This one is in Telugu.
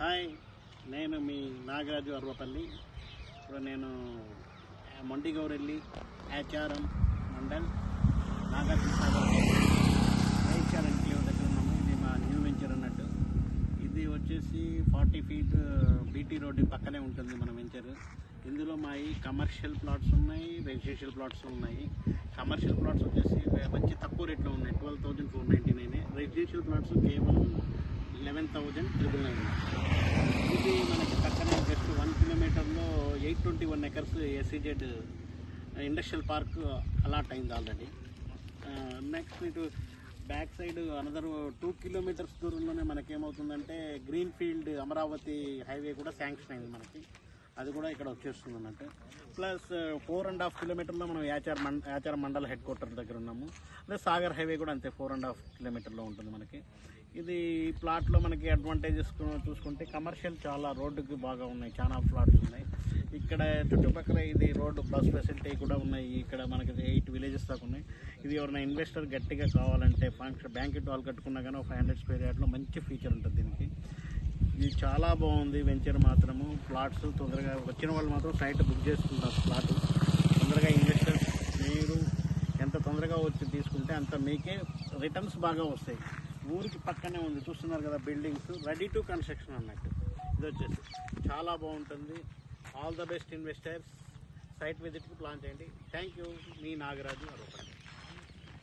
హాయ్, నేను మీ నాగరాజు అర్వపల్లి. ఇప్పుడు నేను మొండిగౌరెల్లి ఆచారం మండల్ నాగార్జునసాగర్ ఎన్క్లేవ్ దగ్గర ఉన్నాము. ఇది మా న్యూ వెంచర్ అన్నట్టు. ఇది వచ్చేసి 40 ఫీట్ బీటీ రోడ్డు పక్కనే ఉంటుంది మన వెంచర్. ఇందులో మా కమర్షియల్ ప్లాట్స్ ఉన్నాయి, రెసిడెన్షియల్ ప్లాట్స్ ఉన్నాయి. కమర్షియల్ ప్లాట్స్ వచ్చేసి మంచి తక్కువ రేట్లో ఉన్నాయి, 12,499. రెసిడెన్షియల్ ప్లాట్స్ కేవలం 11,999. ఇది మనకి పక్కనే జస్ట్ 1 కిలోమీటర్లో 821 acres SEZ industrial park allot అయింది ఆల్రెడీ. నెక్స్ట్ ఇటు బ్యాక్ సైడ్ అనదర్ 2 కిలోమీటర్స్ దూరంలోనే మనకేమవుతుందంటే గ్రీన్ ఫీల్డ్ అమరావతి హైవే కూడా శాంక్షన్ అయింది మనకి. అది కూడా ఇక్కడ వచ్చేస్తుంది అన్నట్టు. ప్లస్ 4.5 కిలోమీటర్లో మనం యాచారం మండల హెడ్ క్వార్టర్ దగ్గర ఉన్నాము. అదే సాగర్ హైవే కూడా అంతే 4.5 కిలోమీటర్లో ఉంటుంది మనకి. ఇది ప్లాట్లో మనకి అడ్వాంటేజెస్ చూసుకుంటే కమర్షియల్ చాలా రోడ్డుకి బాగా ఉన్నాయి, చాలా ప్లాట్స్ ఉన్నాయి. ఇక్కడ చుట్టుపక్కల ఇది రోడ్డు బస్ ఫెసిలిటీ కూడా ఉన్నాయి. ఇక్కడ మనకి 8 విలేజెస్ దాకా ఉన్నాయి. ఇది ఎవరైనా ఇన్వెస్టర్ గట్టిగా కావాలంటే బ్యాంకెట్ హాల్ కట్టుకున్నా కానీ 500 స్క్వేర్ యార్డ్లో మంచి ఫీచర్ ఉంటుంది దీనికి. ఇది చాలా బాగుంది వెంచర్ మాత్రము. ప్లాట్స్ తొందరగా వచ్చిన వాళ్ళు మాత్రం సైట్ బుక్ చేసుకుంటారు. ప్లాట్ తొందరగా ఇన్వెస్టర్స్ మీరు ఎంత తొందరగా వచ్చి తీసుకుంటే అంత మీకే రిటర్న్స్ బాగా వస్తాయి. ఊరికి పక్కనే ఉంది, చూస్తున్నారు కదా బిల్డింగ్స్, రెడీ టు కన్స్ట్రక్షన్ అన్నట్టు. ఇది వచ్చేసి చాలా బాగుంటుంది. All the best investors, site విజిట్కి ప్లాన్ చేయండి. థ్యాంక్ యూ, మీ నాగరాజు అరవపల్లి.